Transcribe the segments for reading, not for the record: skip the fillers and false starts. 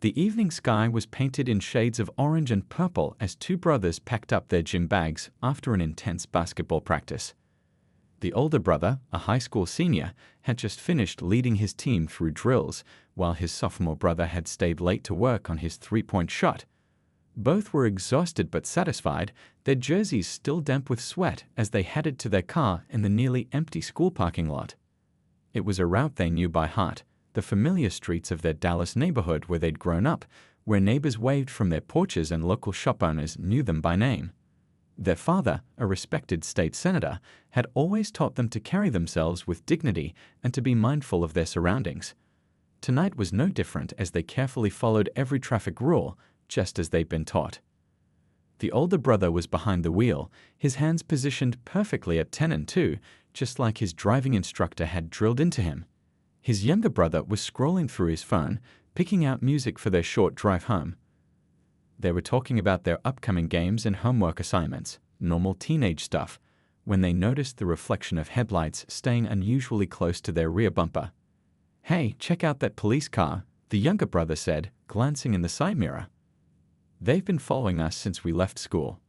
The evening sky was painted in shades of orange and purple as two brothers packed up their gym bags after an intense basketball practice. The older brother, a high school senior, had just finished leading his team through drills, while his sophomore brother had stayed late to work on his three-point shot. Both were exhausted but satisfied, their jerseys still damp with sweat as they headed to their car in the nearly empty school parking lot. It was a route they knew by heart, the familiar streets of their Dallas neighborhood where they'd grown up, where neighbors waved from their porches and local shop owners knew them by name. Their father, a respected state senator, had always taught them to carry themselves with dignity and to be mindful of their surroundings. Tonight was no different as they carefully followed every traffic rule, just as they'd been taught. The older brother was behind the wheel, his hands positioned perfectly at 10 and 2, just like his driving instructor had drilled into him. His younger brother was scrolling through his phone, picking out music for their short drive home. They were talking about their upcoming games and homework assignments, normal teenage stuff, when they noticed the reflection of headlights staying unusually close to their rear bumper. "Hey, check out that police car," the younger brother said, glancing in the side mirror. "They've been following us since we left school."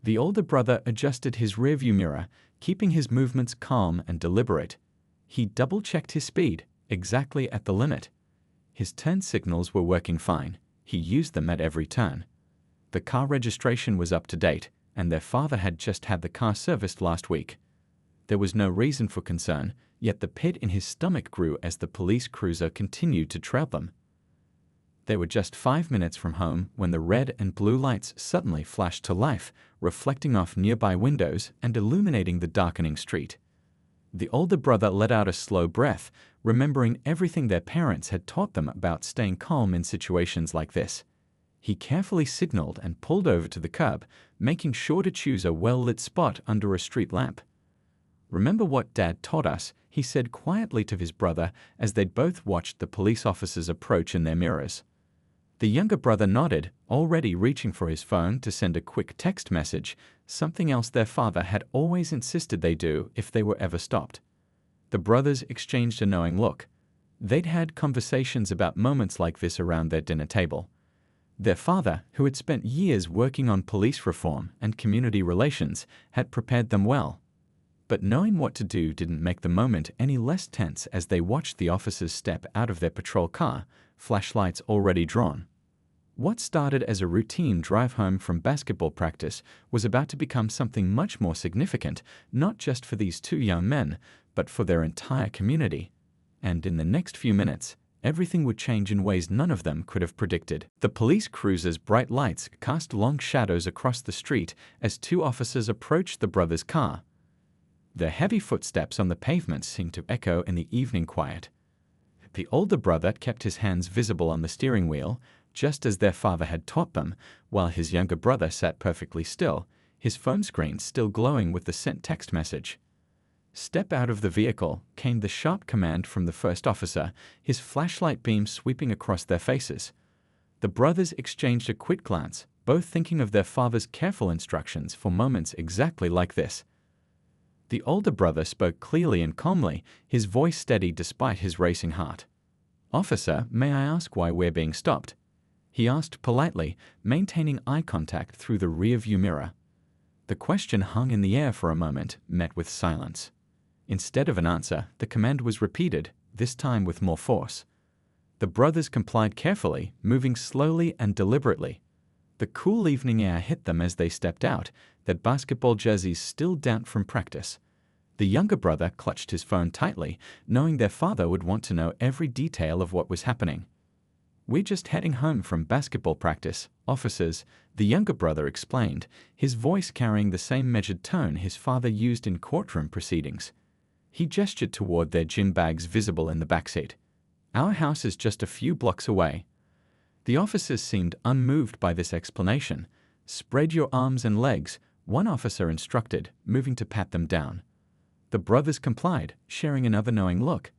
The older brother adjusted his rearview mirror, keeping his movements calm and deliberate. He double-checked his speed, exactly at the limit. His turn signals were working fine. He used them at every turn. The car registration was up to date, and their father had just had the car serviced last week. There was no reason for concern, yet the pit in his stomach grew as the police cruiser continued to trail them. They were just 5 minutes from home when the red and blue lights suddenly flashed to life, reflecting off nearby windows and illuminating the darkening street. The older brother let out a slow breath, remembering everything their parents had taught them about staying calm in situations like this. He carefully signaled and pulled over to the curb, making sure to choose a well-lit spot under a street lamp. "Remember what Dad taught us," he said quietly to his brother as they'd both watched the police officers approach in their mirrors. The younger brother nodded, already reaching for his phone to send a quick text message, something else their father had always insisted they do if they were ever stopped. The brothers exchanged a knowing look. They'd had conversations about moments like this around their dinner table. Their father, who had spent years working on police reform and community relations, had prepared them well. But knowing what to do didn't make the moment any less tense as they watched the officers step out of their patrol car, flashlights already drawn. What started as a routine drive home from basketball practice was about to become something much more significant, not just for these two young men, but for their entire community. And in the next few minutes, everything would change in ways none of them could have predicted. The police cruiser's bright lights cast long shadows across the street as two officers approached the brothers' car. Their heavy footsteps on the pavement seemed to echo in the evening quiet. The older brother kept his hands visible on the steering wheel, just as their father had taught them, while his younger brother sat perfectly still, his phone screen still glowing with the sent text message. "Step out of the vehicle," came the sharp command from the first officer, his flashlight beam sweeping across their faces. The brothers exchanged a quick glance, both thinking of their father's careful instructions for moments exactly like this. The older brother spoke clearly and calmly, his voice steady despite his racing heart. "Officer, may I ask why we're being stopped?" he asked politely, maintaining eye contact through the rear-view mirror. The question hung in the air for a moment, met with silence. Instead of an answer, the command was repeated, this time with more force. The brothers complied carefully, moving slowly and deliberately. The cool evening air hit them as they stepped out, their basketball jerseys still damp from practice. The younger brother clutched his phone tightly, knowing their father would want to know every detail of what was happening. "We're just heading home from basketball practice, officers," the younger brother explained, his voice carrying the same measured tone his father used in courtroom proceedings. He gestured toward their gym bags visible in the backseat. "Our house is just a few blocks away." The officers seemed unmoved by this explanation. "Spread your arms and legs," one officer instructed, moving to pat them down. The brothers complied, sharing another knowing look.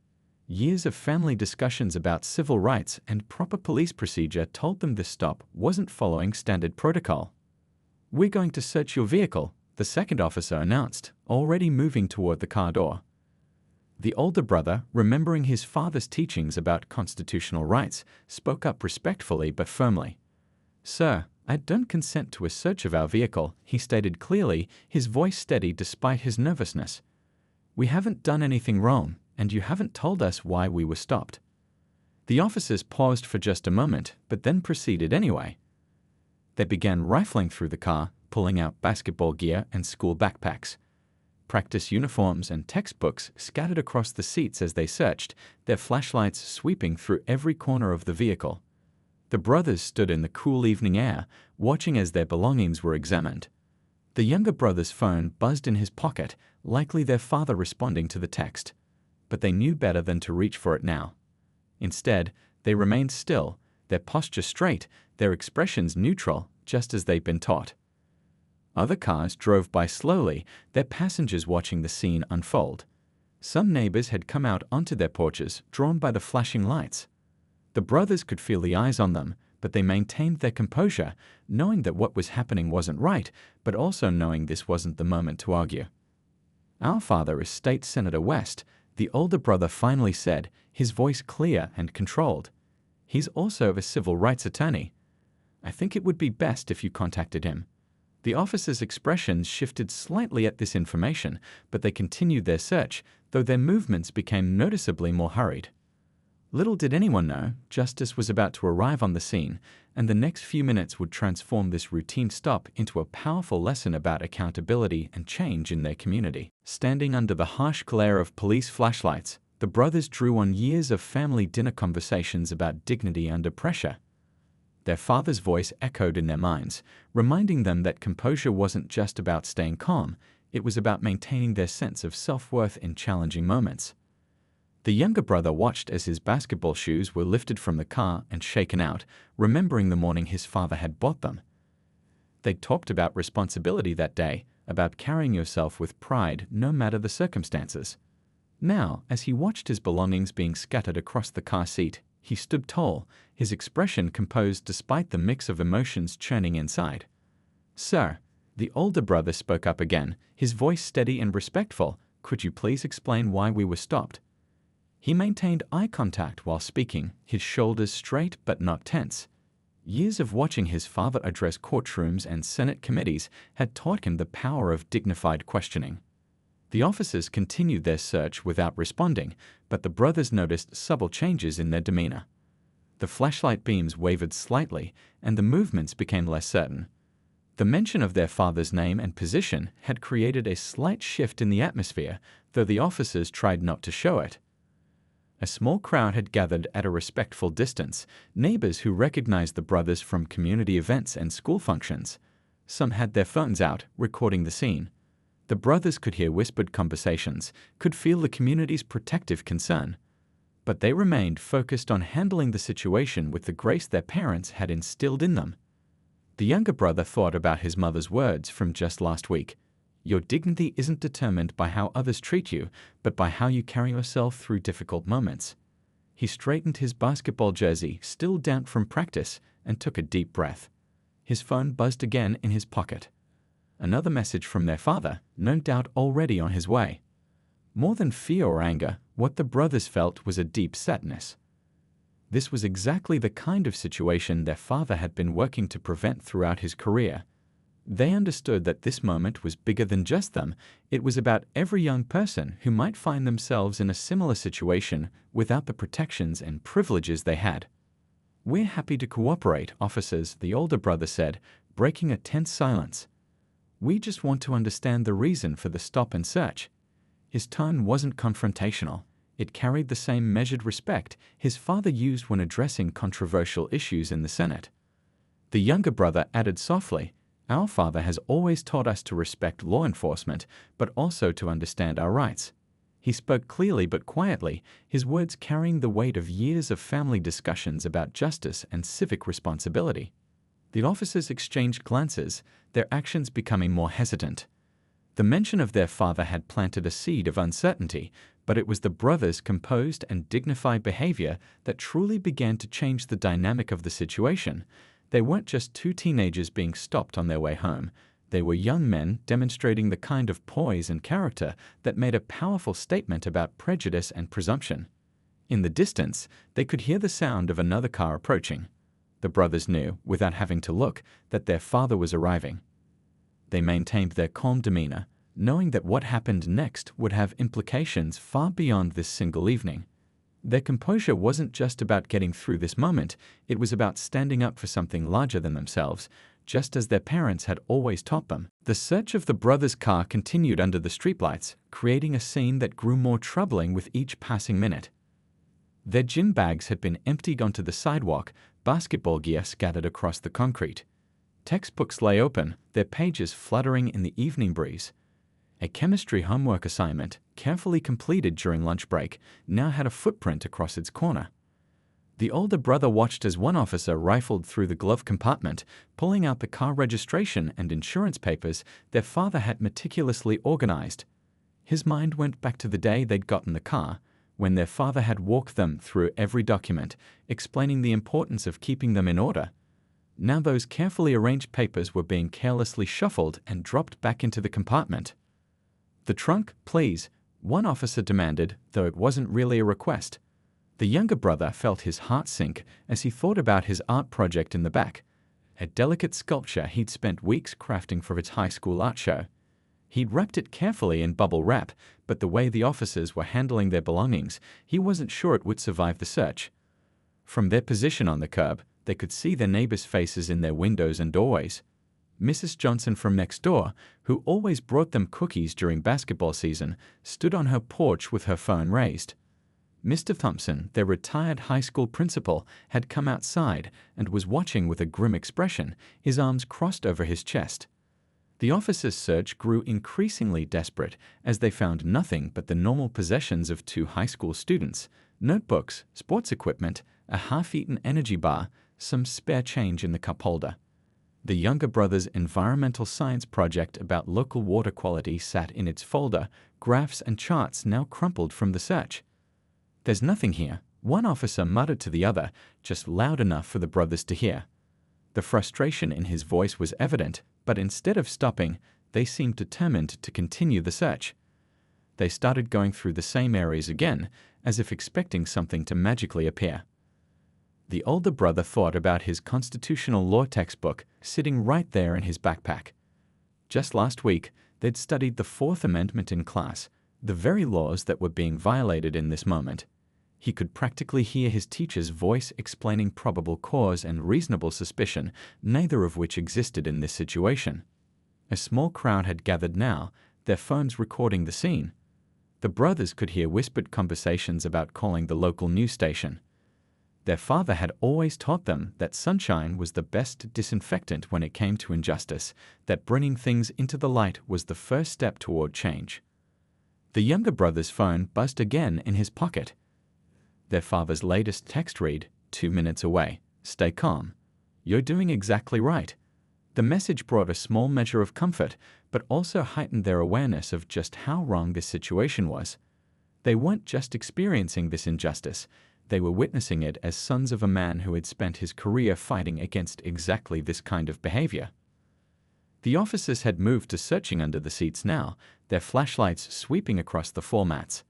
Years of family discussions about civil rights and proper police procedure told them this stop wasn't following standard protocol. "We're going to search your vehicle," the second officer announced, already moving toward the car door. The older brother, remembering his father's teachings about constitutional rights, spoke up respectfully but firmly. "Sir, I don't consent to a search of our vehicle," he stated clearly, his voice steady despite his nervousness. "We haven't done anything wrong, and you haven't told us why we were stopped." The officers paused for just a moment, but then proceeded anyway. They began rifling through the car, pulling out basketball gear and school backpacks. Practice uniforms and textbooks scattered across the seats as they searched, their flashlights sweeping through every corner of the vehicle. The brothers stood in the cool evening air, watching as their belongings were examined. The younger brother's phone buzzed in his pocket, likely their father responding to the text. But they knew better than to reach for it now. Instead, they remained still, their posture straight, their expressions neutral, just as they'd been taught. Other cars drove by slowly, their passengers watching the scene unfold. Some neighbors had come out onto their porches, drawn by the flashing lights. The brothers could feel the eyes on them, but they maintained their composure, knowing that what was happening wasn't right, but also knowing this wasn't the moment to argue. "Our father is State Senator West," the older brother finally said, his voice clear and controlled. "He's also a civil rights attorney. I think it would be best if you contacted him." The officers' expressions shifted slightly at this information, but they continued their search, though their movements became noticeably more hurried. Little did anyone know, justice was about to arrive on the scene, and the next few minutes would transform this routine stop into a powerful lesson about accountability and change in their community. Standing under the harsh glare of police flashlights, the brothers drew on years of family dinner conversations about dignity under pressure. Their father's voice echoed in their minds, reminding them that composure wasn't just about staying calm, it was about maintaining their sense of self-worth in challenging moments. The younger brother watched as his basketball shoes were lifted from the car and shaken out, remembering the morning his father had bought them. They talked about responsibility that day, about carrying yourself with pride no matter the circumstances. Now, as he watched his belongings being scattered across the car seat, he stood tall, his expression composed despite the mix of emotions churning inside. "Sir," the older brother spoke up again, his voice steady and respectful, "could you please explain why we were stopped?" He maintained eye contact while speaking, his shoulders straight but not tense. Years of watching his father address courtrooms and Senate committees had taught him the power of dignified questioning. The officers continued their search without responding, but the brothers noticed subtle changes in their demeanor. The flashlight beams wavered slightly, and the movements became less certain. The mention of their father's name and position had created a slight shift in the atmosphere, though the officers tried not to show it. A small crowd had gathered at a respectful distance, neighbors who recognized the brothers from community events and school functions. Some had their phones out, recording the scene. The brothers could hear whispered conversations, could feel the community's protective concern. But they remained focused on handling the situation with the grace their parents had instilled in them. The younger brother thought about his mother's words from just last week. "Your dignity isn't determined by how others treat you, but by how you carry yourself through difficult moments." He straightened his basketball jersey, still damp from practice, and took a deep breath. His phone buzzed again in his pocket. Another message from their father, no doubt already on his way. More than fear or anger, what the brothers felt was a deep sadness. This was exactly the kind of situation their father had been working to prevent throughout his career. They understood that this moment was bigger than just them. It was about every young person who might find themselves in a similar situation without the protections and privileges they had. "We're happy to cooperate, officers," the older brother said, breaking a tense silence. "We just want to understand the reason for the stop and search." His tone wasn't confrontational. It carried the same measured respect his father used when addressing controversial issues in the Senate. The younger brother added softly, "Our father has always taught us to respect law enforcement, but also to understand our rights." He spoke clearly but quietly, his words carrying the weight of years of family discussions about justice and civic responsibility. The officers exchanged glances, their actions becoming more hesitant. The mention of their father had planted a seed of uncertainty, but it was the brothers' composed and dignified behavior that truly began to change the dynamic of the situation. They weren't just two teenagers being stopped on their way home. They were young men demonstrating the kind of poise and character that made a powerful statement about prejudice and presumption. In the distance, they could hear the sound of another car approaching. The brothers knew, without having to look, that their father was arriving. They maintained their calm demeanor, knowing that what happened next would have implications far beyond this single evening. Their composure wasn't just about getting through this moment, it was about standing up for something larger than themselves, just as their parents had always taught them. The search of the brothers' car continued under the streetlights, creating a scene that grew more troubling with each passing minute. Their gym bags had been emptied onto the sidewalk, basketball gear scattered across the concrete. Textbooks lay open, their pages fluttering in the evening breeze. A chemistry homework assignment, carefully completed during lunch break, now had a footprint across its corner. The older brother watched as one officer rifled through the glove compartment, pulling out the car registration and insurance papers their father had meticulously organized. His mind went back to the day they'd gotten the car, when their father had walked them through every document, explaining the importance of keeping them in order. Now those carefully arranged papers were being carelessly shuffled and dropped back into the compartment. "The trunk, please," one officer demanded, though it wasn't really a request. The younger brother felt his heart sink as he thought about his art project in the back, a delicate sculpture he'd spent weeks crafting for its high school art show. He'd wrapped it carefully in bubble wrap, but the way the officers were handling their belongings, he wasn't sure it would survive the search. From their position on the curb, they could see their neighbors' faces in their windows and doorways. Mrs. Johnson from next door, who always brought them cookies during basketball season, stood on her porch with her phone raised. Mr. Thompson, their retired high school principal, had come outside and was watching with a grim expression, his arms crossed over his chest. The officers' search grew increasingly desperate as they found nothing but the normal possessions of two high school students: notebooks, sports equipment, a half-eaten energy bar, some spare change in the cup holder. The younger brother's environmental science project about local water quality sat in its folder, graphs and charts now crumpled from the search. "There's nothing here," one officer muttered to the other, just loud enough for the brothers to hear. The frustration in his voice was evident, but instead of stopping, they seemed determined to continue the search. They started going through the same areas again, as if expecting something to magically appear. The older brother thought about his constitutional law textbook sitting right there in his backpack. Just last week, they'd studied the Fourth Amendment in class, the very laws that were being violated in this moment. He could practically hear his teacher's voice explaining probable cause and reasonable suspicion, neither of which existed in this situation. A small crowd had gathered now, their phones recording the scene. The brothers could hear whispered conversations about calling the local news station. Their father had always taught them that sunshine was the best disinfectant when it came to injustice, that bringing things into the light was the first step toward change. The younger brother's phone buzzed again in his pocket. Their father's latest text read, 2 minutes away. "Stay calm. You're doing exactly right." The message brought a small measure of comfort, but also heightened their awareness of just how wrong this situation was. They weren't just experiencing this injustice, they were witnessing it as sons of a man who had spent his career fighting against exactly this kind of behavior. The officers had moved to searching under the seats now, their flashlights sweeping across the floor mats.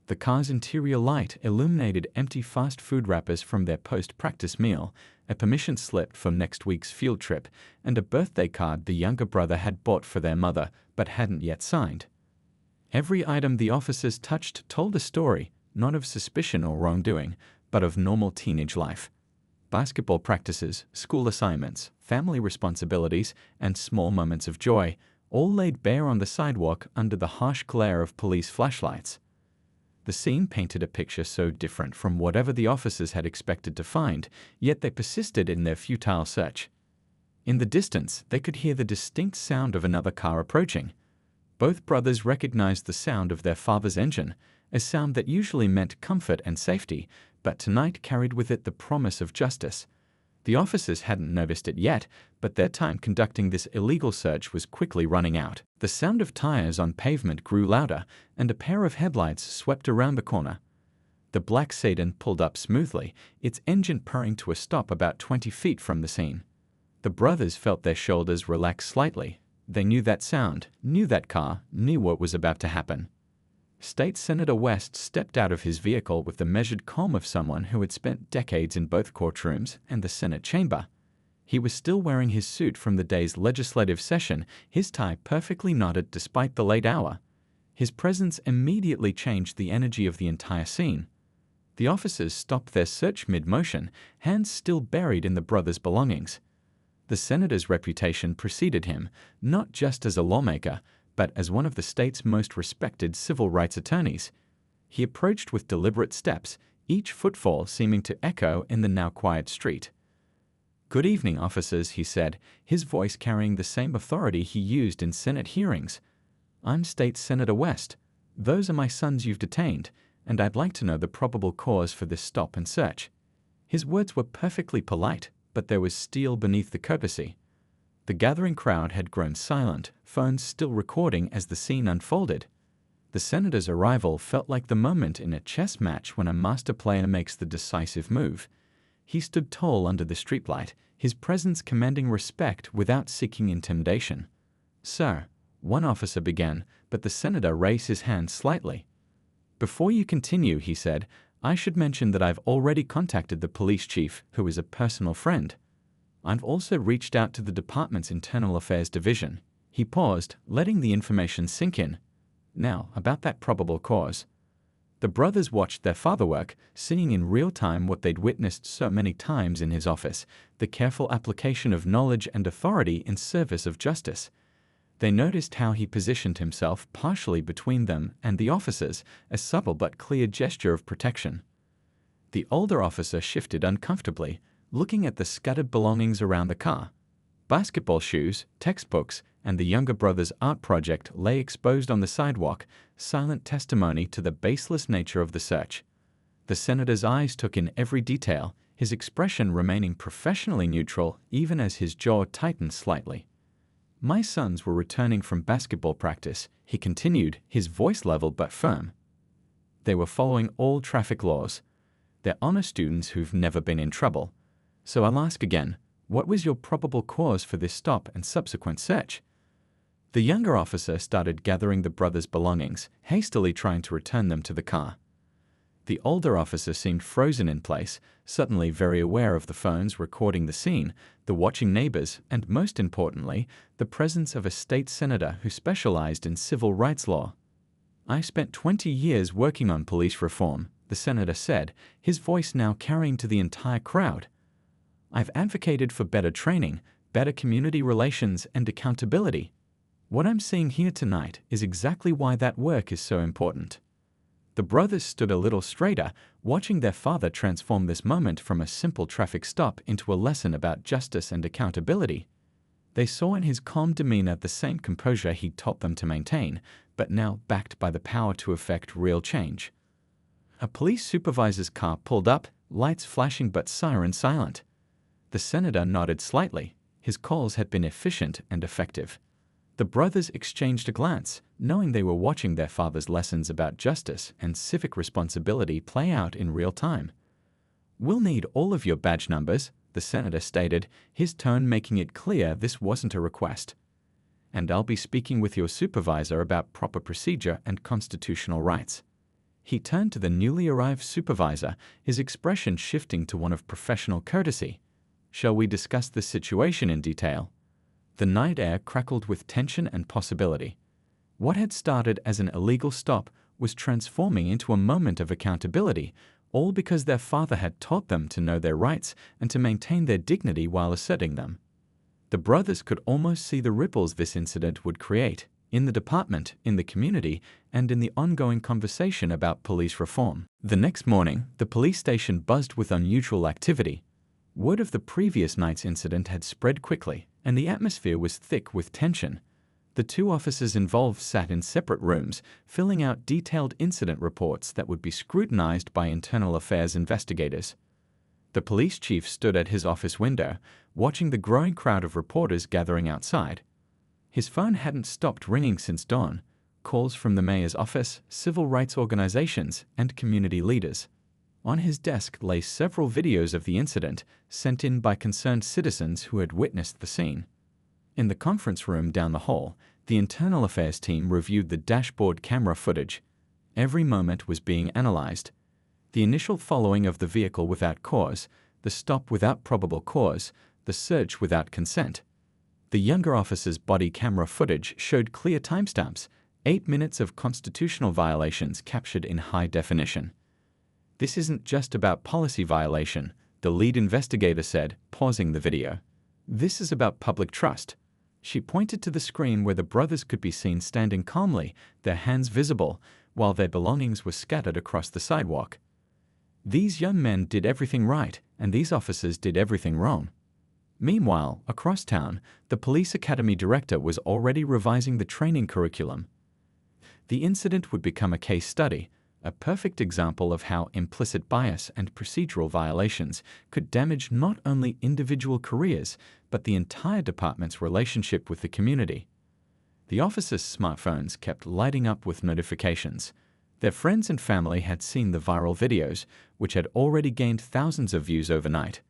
The car's interior light illuminated empty fast food wrappers from their post-practice meal, a permission slip for next week's field trip, and a birthday card the younger brother had bought for their mother but hadn't yet signed. Every item the officers touched told a story, not of suspicion or wrongdoing, but of normal teenage life. Basketball practices, school assignments, family responsibilities, and small moments of joy, all laid bare on the sidewalk under the harsh glare of police flashlights. The scene painted a picture so different from whatever the officers had expected to find, yet they persisted in their futile search. In the distance, they could hear the distinct sound of another car approaching. Both brothers recognized the sound of their father's engine, a sound that usually meant comfort and safety, but tonight carried with it the promise of justice. The officers hadn't noticed it yet, but their time conducting this illegal search was quickly running out. The sound of tires on pavement grew louder, and a pair of headlights swept around the corner. The black sedan pulled up smoothly, its engine purring to a stop about 20 feet from the scene. The brothers felt their shoulders relax slightly, They knew that sound, knew that car, knew what was about to happen. State Senator West stepped out of his vehicle with the measured calm of someone who had spent decades in both courtrooms and the Senate chamber. He was still wearing his suit from the day's legislative session, his tie perfectly knotted despite the late hour. His presence immediately changed the energy of the entire scene. The officers stopped their search mid-motion, hands still buried in the brothers' belongings. The senator's reputation preceded him, not just as a lawmaker, but as one of the state's most respected civil rights attorneys. He approached with deliberate steps, each footfall seeming to echo in the now quiet street. "Good evening, officers," he said, his voice carrying the same authority he used in Senate hearings. "I'm State Senator West. Those are my sons you've detained, and I'd like to know the probable cause for this stop and search." His words were perfectly polite, but there was steel beneath the courtesy. The gathering crowd had grown silent, phones still recording as the scene unfolded. The senator's arrival felt like the moment in a chess match when a master player makes the decisive move. He stood tall under the streetlight, his presence commanding respect without seeking intimidation. "Sir," one officer began, but the senator raised his hand slightly. "Before you continue," he said, "I should mention that I've already contacted the police chief, who is a personal friend. I've also reached out to the department's Internal Affairs Division." He paused, letting the information sink in. "Now, about that probable cause." The brothers watched their father work, seeing in real time what they'd witnessed so many times in his office, the careful application of knowledge and authority in service of justice. They noticed how he positioned himself partially between them and the officers, a subtle but clear gesture of protection. The older officer shifted uncomfortably, looking at the scattered belongings around the car. Basketball shoes, textbooks, and the younger brother's art project lay exposed on the sidewalk, silent testimony to the baseless nature of the search. The senator's eyes took in every detail, his expression remaining professionally neutral even as his jaw tightened slightly. "My sons were returning from basketball practice," he continued, his voice level but firm. "They were following all traffic laws. They're honor students who've never been in trouble. So I'll ask again, what was your probable cause for this stop and subsequent search?" The younger officer started gathering the brothers' belongings, hastily trying to return them to the car. The older officer seemed frozen in place, suddenly very aware of the phones recording the scene, the watching neighbors, and most importantly, the presence of a state senator who specialized in civil rights law. "I spent 20 years working on police reform," the senator said, his voice now carrying to the entire crowd. "I've advocated for better training, better community relations, and accountability. What I'm seeing here tonight is exactly why that work is so important." The brothers stood a little straighter, watching their father transform this moment from a simple traffic stop into a lesson about justice and accountability. They saw in his calm demeanor the same composure he'd taught them to maintain, but now backed by the power to effect real change. A police supervisor's car pulled up, lights flashing but siren silent. The senator nodded slightly. His calls had been efficient and effective. The brothers exchanged a glance, knowing they were watching their father's lessons about justice and civic responsibility play out in real time. "We'll need all of your badge numbers," the senator stated, his tone making it clear this wasn't a request. "And I'll be speaking with your supervisor about proper procedure and constitutional rights." He turned to the newly arrived supervisor, his expression shifting to one of professional courtesy. "Shall we discuss the situation in detail?" The night air crackled with tension and possibility. What had started as an illegal stop was transforming into a moment of accountability, all because their father had taught them to know their rights and to maintain their dignity while asserting them. The brothers could almost see the ripples this incident would create, in the department, in the community, and in the ongoing conversation about police reform. The next morning, the police station buzzed with unusual activity. Word of the previous night's incident had spread quickly, and the atmosphere was thick with tension. The two officers involved sat in separate rooms, filling out detailed incident reports that would be scrutinized by internal affairs investigators. The police chief stood at his office window, watching the growing crowd of reporters gathering outside. His phone hadn't stopped ringing since dawn. Calls from the mayor's office, civil rights organizations, and community leaders. On his desk lay several videos of the incident, sent in by concerned citizens who had witnessed the scene. In the conference room down the hall, the internal affairs team reviewed the dashboard camera footage. Every moment was being analyzed. The initial following of the vehicle without cause, the stop without probable cause, the search without consent. The younger officer's body camera footage showed clear timestamps, 8 minutes of constitutional violations captured in high definition. This isn't just about policy violation, the lead investigator said, pausing the video. This is about public trust. She pointed to the screen where the brothers could be seen standing calmly, their hands visible, while their belongings were scattered across the sidewalk. These young men did everything right, and these officers did everything wrong. Meanwhile, across town, the police academy director was already revising the training curriculum. The incident would become a case study, a perfect example of how implicit bias and procedural violations could damage not only individual careers, but the entire department's relationship with the community. The officers' smartphones kept lighting up with notifications. Their friends and family had seen the viral videos, which had already gained thousands of views overnight.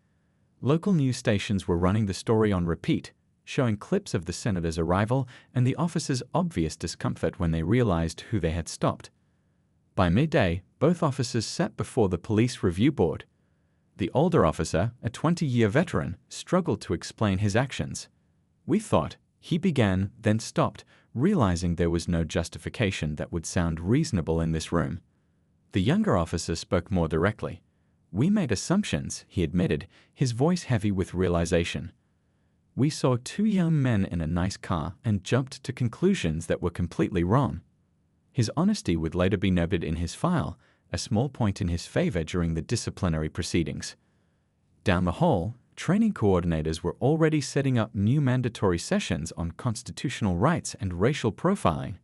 Local news stations were running the story on repeat, showing clips of the senator's arrival and the officers' obvious discomfort when they realized who they had stopped. By midday, both officers sat before the police review board. The older officer, a 20-year veteran, struggled to explain his actions. "We thought," he began, then stopped, realizing there was no justification that would sound reasonable in this room. The younger officer spoke more directly. "We made assumptions," he admitted, his voice heavy with realization. "We saw two young men in a nice car and jumped to conclusions that were completely wrong." His honesty would later be noted in his file, a small point in his favor during the disciplinary proceedings. Down the hall, training coordinators were already setting up new mandatory sessions on constitutional rights and racial profiling.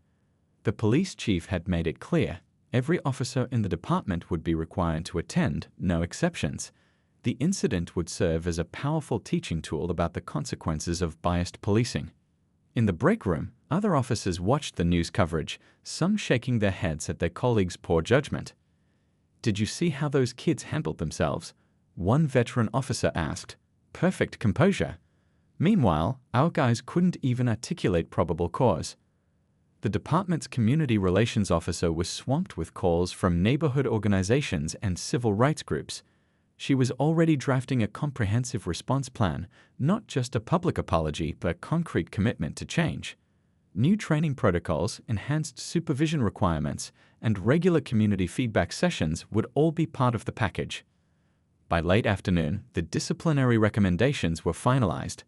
The police chief had made it clear every officer in the department would be required to attend, no exceptions. The incident would serve as a powerful teaching tool about the consequences of biased policing. In the break room, other officers watched the news coverage, some shaking their heads at their colleagues' poor judgment. "Did you see how those kids handled themselves?" one veteran officer asked. "Perfect composure. Meanwhile, our guys couldn't even articulate probable cause." The department's community relations officer was swamped with calls from neighborhood organizations and civil rights groups. She was already drafting a comprehensive response plan, not just a public apology, but a concrete commitment to change. New training protocols, enhanced supervision requirements, and regular community feedback sessions would all be part of the package. By late afternoon, the disciplinary recommendations were finalized.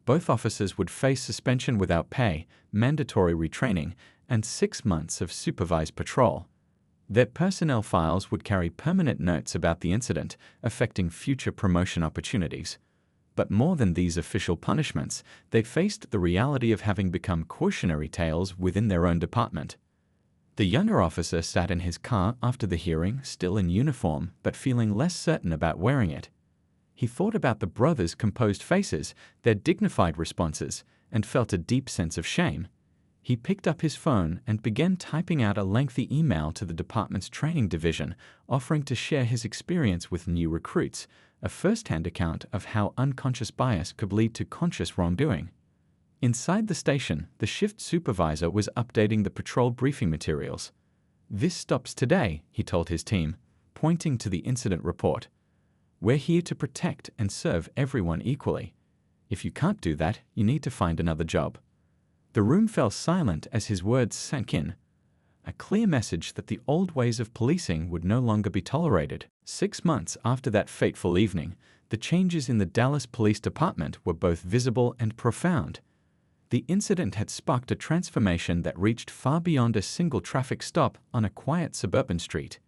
Both officers would face suspension without pay, mandatory retraining, and 6 months of supervised patrol. Their personnel files would carry permanent notes about the incident, affecting future promotion opportunities. But more than these official punishments, they faced the reality of having become cautionary tales within their own department. The younger officer sat in his car after the hearing, still in uniform, but feeling less certain about wearing it. He thought about the brothers' composed faces, their dignified responses, and felt a deep sense of shame. He picked up his phone and began typing out a lengthy email to the department's training division, offering to share his experience with new recruits, a first-hand account of how unconscious bias could lead to conscious wrongdoing. Inside the station, the shift supervisor was updating the patrol briefing materials. "This stops today," he told his team, pointing to the incident report. "We're here to protect and serve everyone equally. If you can't do that, you need to find another job." The room fell silent as his words sank in. A clear message that the old ways of policing would no longer be tolerated. 6 months after that fateful evening, the changes in the Dallas Police Department were both visible and profound. The incident had sparked a transformation that reached far beyond a single traffic stop on a quiet suburban street.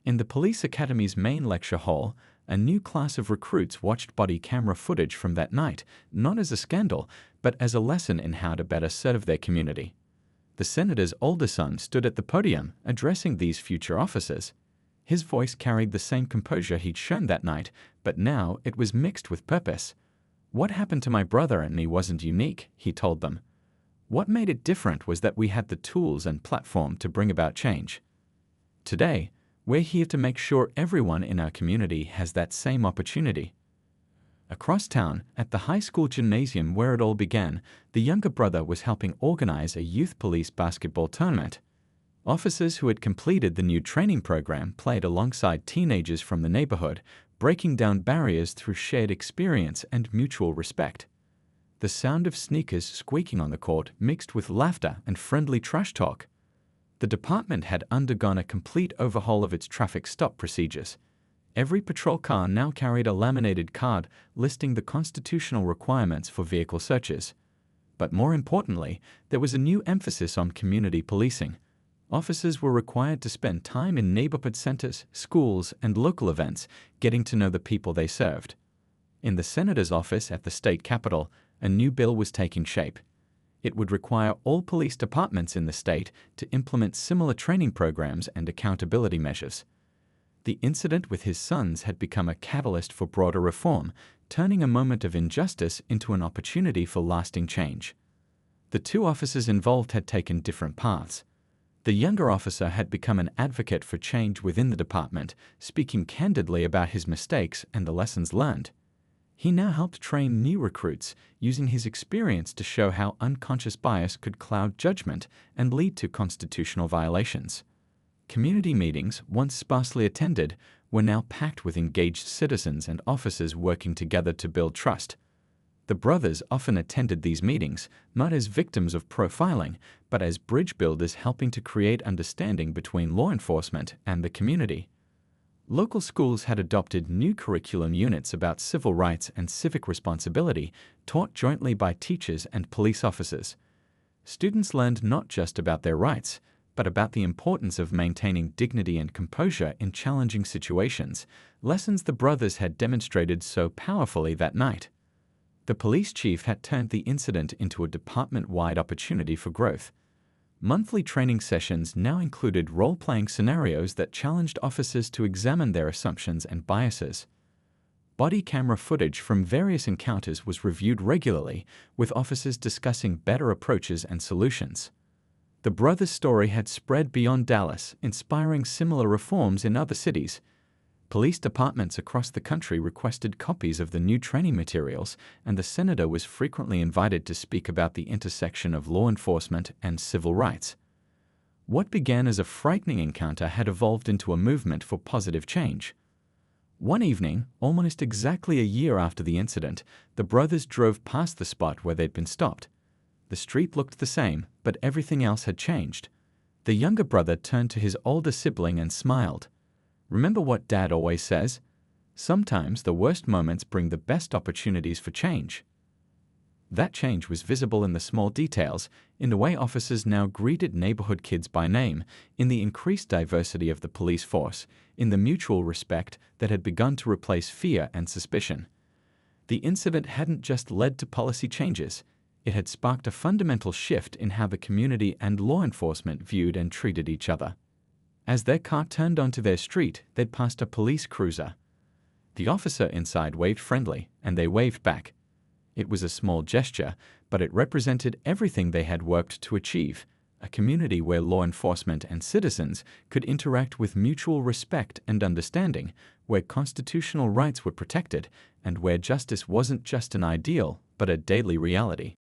In the police academy's main lecture hall, a new class of recruits watched body camera footage from that night, not as a scandal, but as a lesson in how to better serve their community. The senator's older son stood at the podium, addressing these future officers. His voice carried the same composure he'd shown that night, but now it was mixed with purpose. "What happened to my brother and me wasn't unique," he told them. "What made it different was that we had the tools and platform to bring about change. Today, we're here to make sure everyone in our community has that same opportunity." Across town, at the high school gymnasium where it all began, the younger brother was helping organize a youth police basketball tournament. Officers who had completed the new training program played alongside teenagers from the neighborhood, breaking down barriers through shared experience and mutual respect. The sound of sneakers squeaking on the court mixed with laughter and friendly trash talk. The department had undergone a complete overhaul of its traffic stop procedures. Every patrol car now carried a laminated card listing the constitutional requirements for vehicle searches. But more importantly, there was a new emphasis on community policing. Officers were required to spend time in neighborhood centers, schools, and local events, getting to know the people they served. In the senator's office at the state capitol, a new bill was taking shape. It would require all police departments in the state to implement similar training programs and accountability measures. The incident with his sons had become a catalyst for broader reform, turning a moment of injustice into an opportunity for lasting change. The two officers involved had taken different paths. The younger officer had become an advocate for change within the department, speaking candidly about his mistakes and the lessons learned. He now helped train new recruits, using his experience to show how unconscious bias could cloud judgment and lead to constitutional violations. Community meetings, once sparsely attended, were now packed with engaged citizens and officers working together to build trust. The brothers often attended these meetings, not as victims of profiling, but as bridge builders helping to create understanding between law enforcement and the community. Local schools had adopted new curriculum units about civil rights and civic responsibility, taught jointly by teachers and police officers. Students learned not just about their rights, but about the importance of maintaining dignity and composure in challenging situations, lessons the brothers had demonstrated so powerfully that night. The police chief had turned the incident into a department-wide opportunity for growth. Monthly training sessions now included role-playing scenarios that challenged officers to examine their assumptions and biases. Body camera footage from various encounters was reviewed regularly, with officers discussing better approaches and solutions. The brothers' story had spread beyond Dallas, inspiring similar reforms in other cities. Police departments across the country requested copies of the new training materials, and the senator was frequently invited to speak about the intersection of law enforcement and civil rights. What began as a frightening encounter had evolved into a movement for positive change. One evening, almost exactly a year after the incident, the brothers drove past the spot where they'd been stopped. The street looked the same, but everything else had changed. The younger brother turned to his older sibling and smiled. "Remember what Dad always says? Sometimes the worst moments bring the best opportunities for change." That change was visible in the small details, in the way officers now greeted neighborhood kids by name, in the increased diversity of the police force, in the mutual respect that had begun to replace fear and suspicion. The incident hadn't just led to policy changes. It had sparked a fundamental shift in how the community and law enforcement viewed and treated each other. As their car turned onto their street, they'd passed a police cruiser. The officer inside waved friendly, and they waved back. It was a small gesture, but it represented everything they had worked to achieve: a community where law enforcement and citizens could interact with mutual respect and understanding, where constitutional rights were protected, and where justice wasn't just an ideal, but a daily reality.